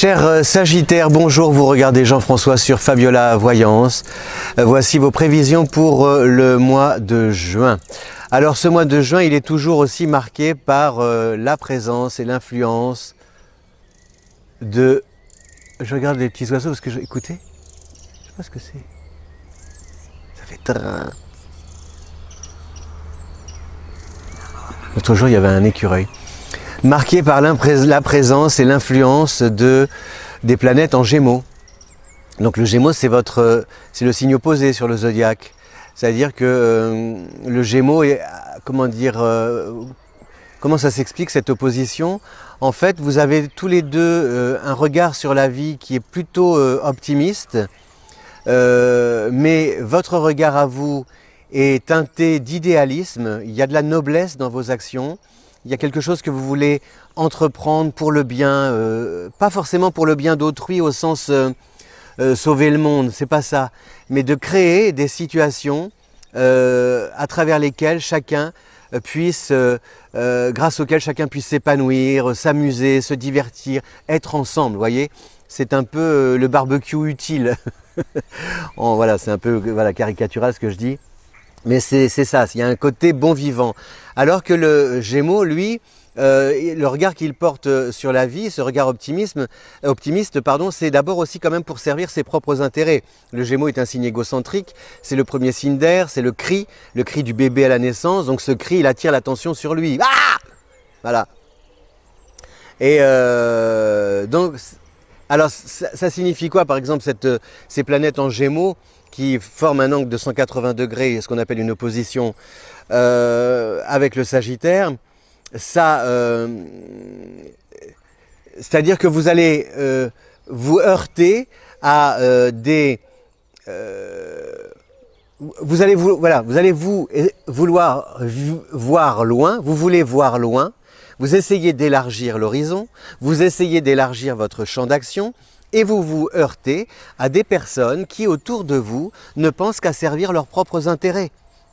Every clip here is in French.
Cher Sagittaire, bonjour, vous regardez Jean-François sur Fabiola Voyance. Voici vos prévisions pour le mois de juin. Alors ce mois de juin, il est toujours aussi marqué par la présence et l'influence de... Je regarde les petits oiseaux parce que écoutez, je sais pas ce que c'est. Ça fait train. L'autre jour, il y avait un écureuil. Marqué par la présence et l'influence des planètes en Gémeaux. Donc le Gémeaux, c'est le signe opposé sur le zodiaque. C'est-à-dire que le Gémeaux est, comment ça s'explique cette opposition? En fait, vous avez tous les deux un regard sur la vie qui est plutôt optimiste, mais votre regard à vous est teinté d'idéalisme. Il y a de la noblesse dans vos actions. Il y a quelque chose que vous voulez entreprendre pour le bien, pas forcément pour le bien d'autrui au sens sauver le monde, c'est pas ça, mais de créer des situations à travers lesquelles chacun puisse, grâce auxquelles chacun puisse s'épanouir, s'amuser, se divertir, être ensemble, vous voyez. C'est un peu le barbecue utile. Voilà, c'est un peu caricatural ce que je dis. Mais c'est ça, il y a un côté bon vivant. Alors que le Gémeaux, lui, le regard qu'il porte sur la vie, ce regard optimiste, c'est d'abord aussi quand même pour servir ses propres intérêts. Le Gémeaux est un signe égocentrique, c'est le premier signe d'air, c'est le cri du bébé à la naissance. Donc ce cri, il attire l'attention sur lui. Ah! Voilà. Et donc, alors ça signifie quoi, par exemple, ces planètes en Gémeaux qui forment un angle de 180 degrés, ce qu'on appelle une opposition avec le Sagittaire, ça, c'est-à-dire que vous allez vous heurter à vous allez vouloir voir loin, vous voulez voir loin, vous essayez d'élargir l'horizon, vous essayez d'élargir votre champ d'action, et vous vous heurtez à des personnes qui, autour de vous, ne pensent qu'à servir leurs propres intérêts.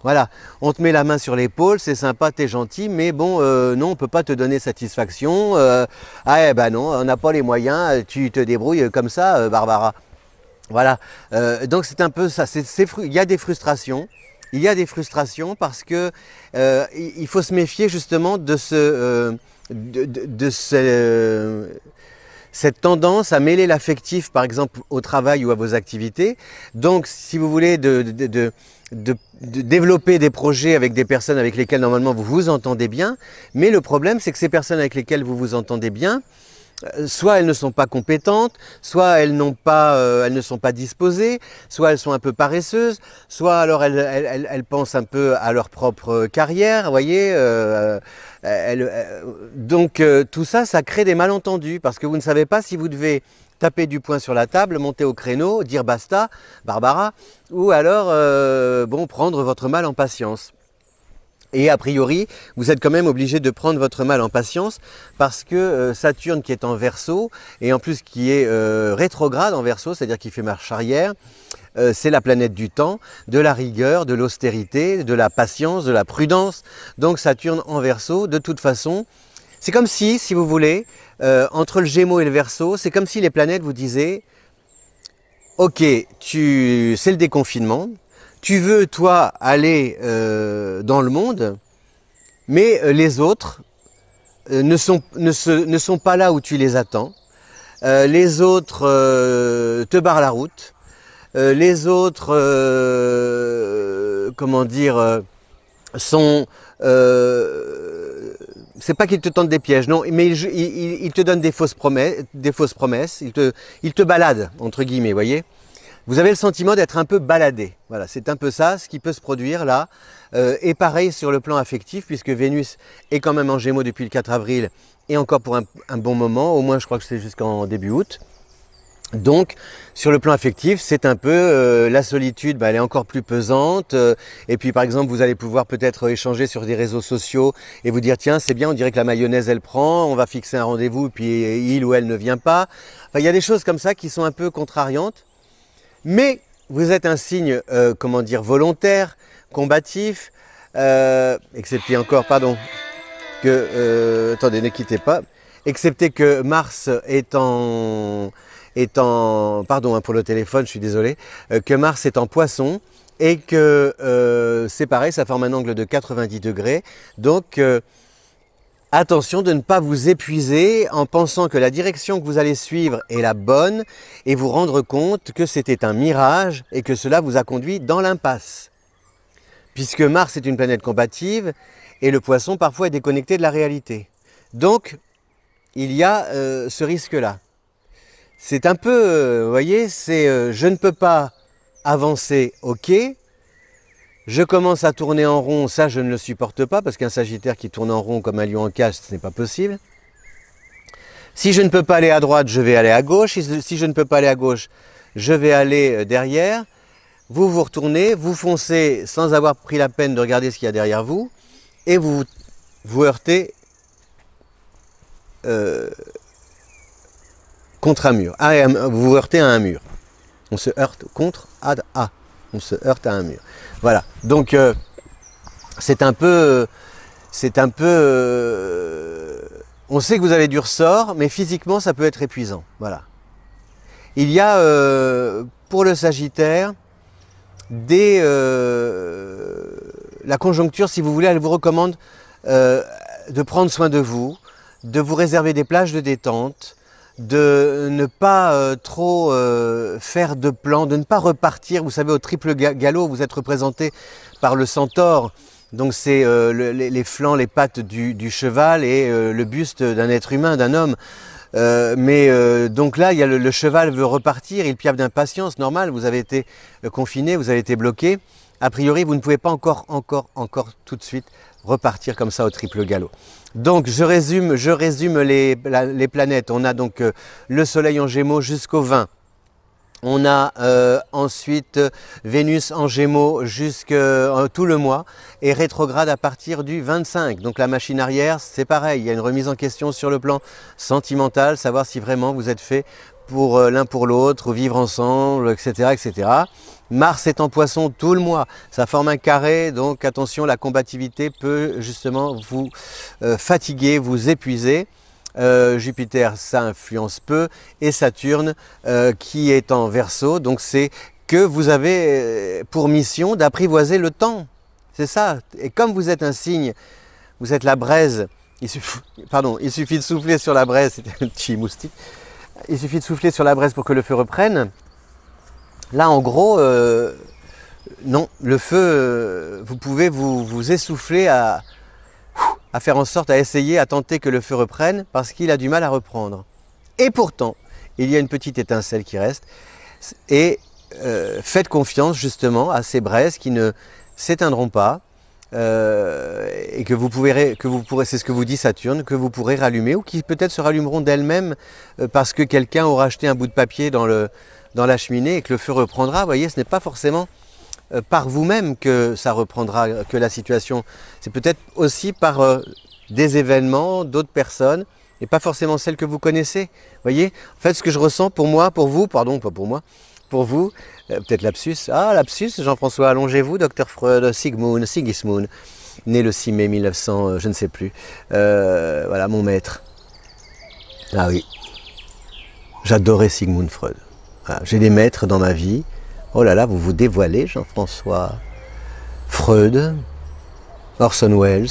Voilà, on te met la main sur l'épaule, c'est sympa, t'es gentil, mais bon, non, on ne peut pas te donner satisfaction. Non, on n'a pas les moyens, tu te débrouilles comme ça, Barbara. Voilà, donc c'est un peu ça, il y a des frustrations. Il y a des frustrations parce que il faut se méfier justement de cette tendance à mêler l'affectif, par exemple, au travail ou à vos activités. Donc, si vous voulez de développer des projets avec des personnes avec lesquelles, normalement, vous vous entendez bien, mais le problème, c'est que ces personnes avec lesquelles vous vous entendez bien, soit elles ne sont pas compétentes, soit elles ne sont pas disposées, soit elles sont un peu paresseuses, soit alors elles pensent un peu à leur propre carrière, vous voyez. Donc tout ça, ça crée des malentendus parce que vous ne savez pas si vous devez taper du poing sur la table, monter au créneau, dire basta, Barbara, ou alors prendre votre mal en patience. Et a priori, vous êtes quand même obligé de prendre votre mal en patience parce que Saturne qui est en Verseau et en plus qui est rétrograde en Verseau, c'est-à-dire qui fait marche arrière, c'est la planète du temps, de la rigueur, de l'austérité, de la patience, de la prudence. Donc Saturne en Verseau, de toute façon, c'est comme si vous voulez, entre le Gémeaux et le Verseau, c'est comme si les planètes vous disaient « Ok, c'est le déconfinement ». Tu veux, toi, aller dans le monde, mais les autres ne sont pas là où tu les attends. Les autres te barrent la route. Les autres, c'est pas qu'ils te tentent des pièges, non, mais ils te donnent des fausses promesses, ils te baladent, entre guillemets, vous voyez. Vous avez le sentiment d'être un peu baladé. Voilà, c'est un peu ça, ce qui peut se produire là. Et pareil sur le plan affectif, puisque Vénus est quand même en Gémeaux depuis le 4 avril et encore pour un bon moment, au moins je crois que c'est jusqu'en début août. Donc, sur le plan affectif, c'est un peu la solitude, elle est encore plus pesante. Et puis, par exemple, vous allez pouvoir peut-être échanger sur des réseaux sociaux et vous dire, tiens, c'est bien, on dirait que la mayonnaise, elle prend, on va fixer un rendez-vous, puis il ou elle ne vient pas. Enfin, il y a des choses comme ça qui sont un peu contrariantes. Mais vous êtes un signe, volontaire, combatif, excepté encore, pardon, attendez, ne quittez pas. excepté que Mars pardon pour le téléphone, je suis désolé, que Mars est en Poisson et que c'est pareil, ça forme un angle de 90 degrés. Donc attention de ne pas vous épuiser en pensant que la direction que vous allez suivre est la bonne et vous rendre compte que c'était un mirage et que cela vous a conduit dans l'impasse. Puisque Mars est une planète combative et le Poisson parfois est déconnecté de la réalité. Donc il y a ce risque-là. C'est un peu, vous voyez, c'est je ne peux pas avancer, ok. Je commence à tourner en rond, ça je ne le supporte pas, parce qu'un Sagittaire qui tourne en rond comme un lion en cage, ce n'est pas possible. Si je ne peux pas aller à droite, je vais aller à gauche. Si je ne peux pas aller à gauche, je vais aller derrière. Vous vous retournez, vous foncez sans avoir pris la peine de regarder ce qu'il y a derrière vous, et vous vous heurtez contre un mur. Vous vous heurtez à un mur. On se heurte contre on se heurte à un mur. Voilà. Donc c'est un peu, on sait que vous avez du ressort, mais physiquement ça peut être épuisant. Voilà. Il y a pour le Sagittaire la conjoncture, si vous voulez, elle vous recommande de prendre soin de vous réserver des plages de détente, de ne pas trop faire de plans, de ne pas repartir, vous savez, au triple galop. Vous êtes représenté par le centaure, donc c'est les flancs, les pattes du cheval et le buste d'un être humain, d'un homme. Donc là, il y a le cheval veut repartir, il piaffe d'impatience, normal, vous avez été confiné, vous avez été bloqué. A priori, vous ne pouvez pas encore tout de suite repartir comme ça au triple galop. Donc je résume les planètes. On a donc le Soleil en Gémeaux jusqu'au 20. On a ensuite Vénus en Gémeaux jusqu'à tout le mois et rétrograde à partir du 25. Donc la machine arrière, c'est pareil, il y a une remise en question sur le plan sentimental, savoir si vraiment vous êtes fait pour l'un pour l'autre, ou vivre ensemble, etc., etc. Mars est en Poisson tout le mois, ça forme un carré, donc attention, la combativité peut justement vous fatiguer, vous épuiser. Jupiter, ça influence peu, et Saturne qui est en Verseau, donc c'est que vous avez pour mission d'apprivoiser le temps, c'est ça. Et comme vous êtes un signe, vous êtes la braise, il suffit de souffler sur la braise, c'était un petit moustique, il suffit de souffler sur la braise pour que le feu reprenne. Là en gros, non, le feu, vous pouvez vous essouffler à faire en sorte, à essayer, à tenter que le feu reprenne, parce qu'il a du mal à reprendre. Et pourtant, il y a une petite étincelle qui reste, et faites confiance justement à ces braises qui ne s'éteindront pas, et que vous pourrez, c'est ce que vous dit Saturne, que vous pourrez rallumer, ou qui peut-être se rallumeront d'elles-mêmes, parce que quelqu'un aura jeté un bout de papier dans la cheminée, et que le feu reprendra. Vous voyez, ce n'est pas forcément par vous-même que ça reprendra, que la situation, c'est peut-être aussi par des événements, d'autres personnes, et pas forcément celles que vous connaissez. Vous voyez, en fait, ce que je ressens pour moi, pour vous, pardon, pas pour moi, pour vous, peut-être lapsus, lapsus, Jean-François, allongez-vous, Dr Freud, Sigismund, né le 6 mai 1900, je ne sais plus, voilà, mon maître. Ah oui, j'adorais Sigmund Freud. Voilà, j'ai des maîtres dans ma vie. Oh là là, vous vous dévoilez, Jean-François. Freud, Orson Welles,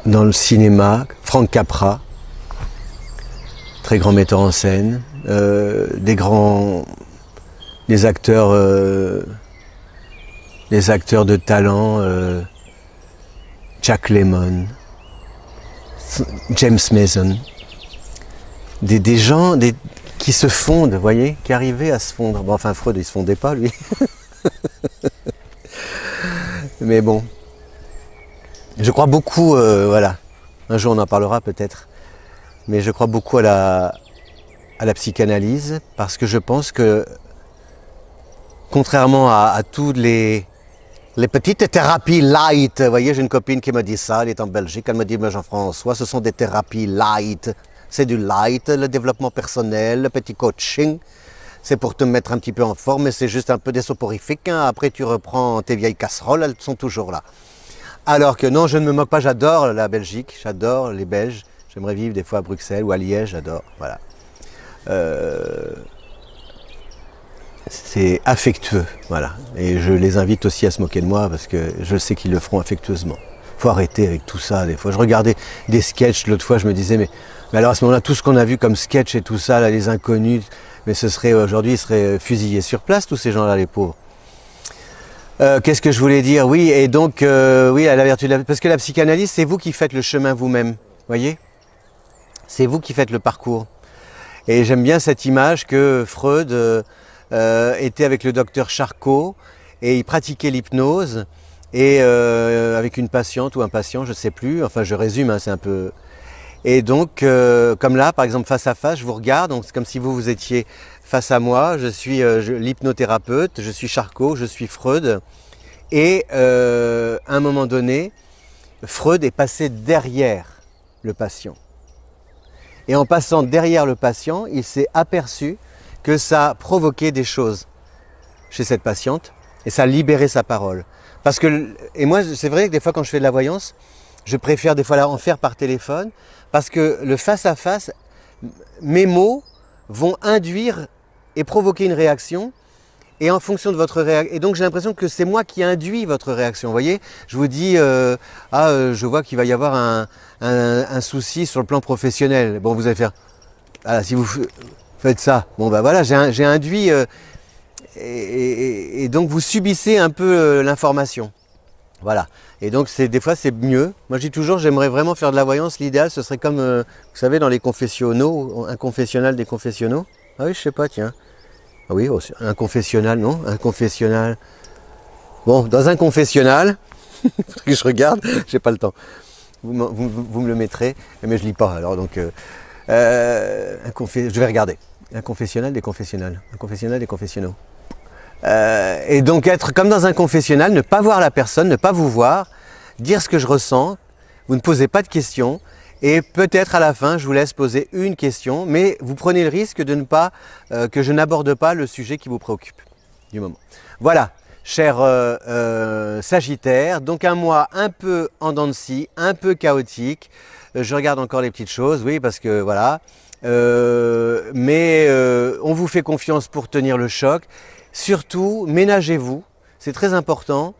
dans le cinéma, Frank Capra, très grand metteur en scène, des acteurs de talent, Jack Lemmon, James Mason, des gens qui se fondent, vous voyez, qui arrivaient à se fondre. Bon, enfin, Freud, il ne se fondait pas, lui. Mais bon, je crois beaucoup, voilà, un jour on en parlera peut-être, mais je crois beaucoup à la psychanalyse, parce que je pense que, contrairement à toutes les petites thérapies light, vous voyez, j'ai une copine qui me dit ça, elle est en Belgique, elle me dit, mais Jean-François, ce sont des thérapies light, c'est du light, le développement personnel, le petit coaching, c'est pour te mettre un petit peu en forme, mais c'est juste un peu des soporifiques, hein. Après tu reprends tes vieilles casseroles, elles sont toujours là. Alors que non, je ne me moque pas, j'adore la Belgique, j'adore les Belges, j'aimerais vivre des fois à Bruxelles ou à Liège, j'adore, voilà. C'est affectueux, voilà. Et je les invite aussi à se moquer de moi parce que je sais qu'ils le feront affectueusement. Faut arrêter avec tout ça, des fois. Je regardais des sketchs l'autre fois, je me disais, mais alors à ce moment-là, tout ce qu'on a vu comme sketch et tout ça, là, les inconnus, mais ce serait aujourd'hui, ils seraient fusillés sur place, tous ces gens-là, les pauvres. Qu'est-ce que je voulais dire? Oui, et donc, oui, à la vertu de parce que la psychanalyse, c'est vous qui faites le chemin vous-même, voyez? C'est vous qui faites le parcours. Et j'aime bien cette image que Freud était avec le docteur Charcot et il pratiquait l'hypnose et avec une patiente ou un patient, je ne sais plus, enfin je résume, hein, c'est un peu... Et donc, comme là, par exemple, face à face, je vous regarde, donc c'est comme si vous étiez face à moi, je suis l'hypnothérapeute, je suis Charcot, je suis Freud, et à un moment donné, Freud est passé derrière le patient. Et en passant derrière le patient, il s'est aperçu que ça provoquait des choses chez cette patiente et ça libérait sa parole. Parce que, et moi, c'est vrai que des fois quand je fais de la voyance, je préfère des fois en faire par téléphone parce que le face-à-face, mes mots vont induire et provoquer une réaction et en fonction de votre réaction. Et donc j'ai l'impression que c'est moi qui induis votre réaction. Vous voyez, je vous dis, je vois qu'il va y avoir un souci sur le plan professionnel. Bon, vous allez faire, ah, si vous faites ça, bon ben voilà, j'ai induit et donc vous subissez un peu l'information. Voilà. Et donc des fois c'est mieux. Moi je dis toujours, j'aimerais vraiment faire de la voyance. L'idéal ce serait comme, vous savez, dans les confessionnaux, un confessionnal des confessionnaux. Ah oui, je sais pas, tiens. Ah oui, un confessionnal, non? Un confessionnal. Bon, dans un confessionnal, faudrait que je regarde, j'ai pas le temps. Vous me le mettrez, mais je lis pas. Alors donc, je vais regarder. Un confessionnal des confessionnals. Un confessionnal des confessionnaux. Et donc être comme dans un confessionnal, ne pas voir la personne, ne pas vous voir, dire ce que je ressens, vous ne posez pas de questions, et peut-être à la fin je vous laisse poser une question, mais vous prenez le risque de ne pas, que je n'aborde pas le sujet qui vous préoccupe du moment. Voilà, cher Sagittaire, donc un mois un peu en dents de scie, un peu chaotique, je regarde encore les petites choses, oui, parce que voilà, mais on vous fait confiance pour tenir le choc. Surtout, ménagez-vous, c'est très important.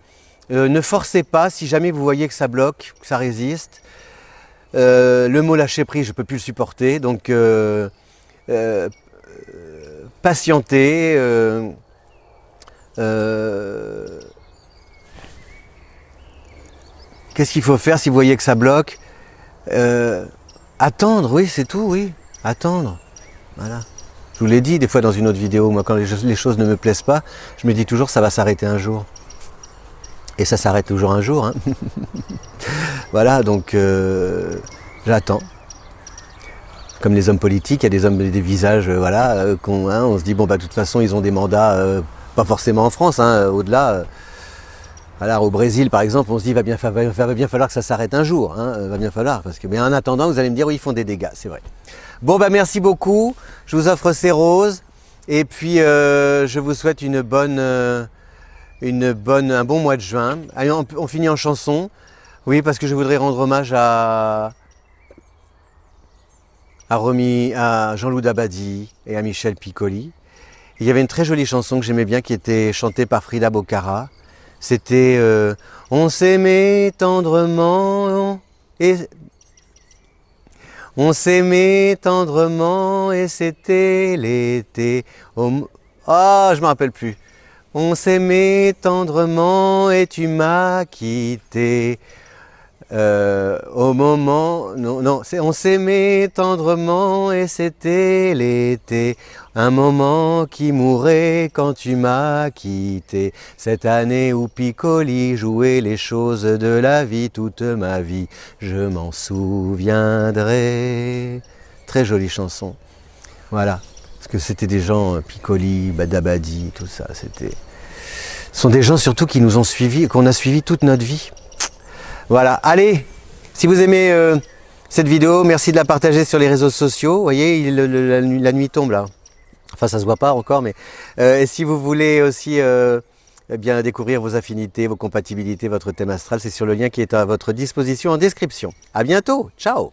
Ne forcez pas si jamais vous voyez que ça bloque, que ça résiste. Le mot lâcher prise, je ne peux plus le supporter. Donc, patientez. Qu'est-ce qu'il faut faire si vous voyez que ça bloque? Attendre, oui, c'est tout, oui. Attendre. Voilà. Je vous l'ai dit des fois dans une autre vidéo, moi quand les choses ne me plaisent pas, je me dis toujours ça va s'arrêter un jour. Et ça s'arrête toujours un jour. Hein. Voilà, donc j'attends. Comme les hommes politiques, il y a des hommes, des visages, voilà, on se dit bon bah de toute façon ils ont des mandats, pas forcément en France, hein, au-delà. Alors au Brésil par exemple, on se dit va bien falloir que ça s'arrête un jour, hein, va bien falloir, parce que mais en attendant vous allez me dire oui ils font des dégâts, c'est vrai. Bon bah merci beaucoup, je vous offre ces roses et puis je vous souhaite un bon mois de juin. Allez, on finit en chanson, oui parce que je voudrais rendre hommage à Jean-Loup Dabadi et à Michel Piccoli. Il y avait une très jolie chanson que j'aimais bien qui était chantée par Frida Bocara. C'était on s'aimait tendrement et c'était l'été. Ah, je me rappelle plus. On s'aimait tendrement et tu m'as quitté. Au moment, non, on s'aimait tendrement et c'était l'été, un moment qui mourait quand tu m'as quitté, cette année où Piccoli jouait les choses de la vie, toute ma vie, je m'en souviendrai. Très jolie chanson, voilà, parce que c'était des gens, Piccoli, Dabadi, tout ça, ce sont des gens surtout qui nous ont suivis, qu'on a suivis toute notre vie. Voilà, allez, si vous aimez cette vidéo, merci de la partager sur les réseaux sociaux. Vous voyez, la nuit tombe là. Enfin, ça se voit pas encore, mais et si vous voulez aussi eh bien, découvrir vos affinités, vos compatibilités, votre thème astral, c'est sur le lien qui est à votre disposition en description. À bientôt, ciao!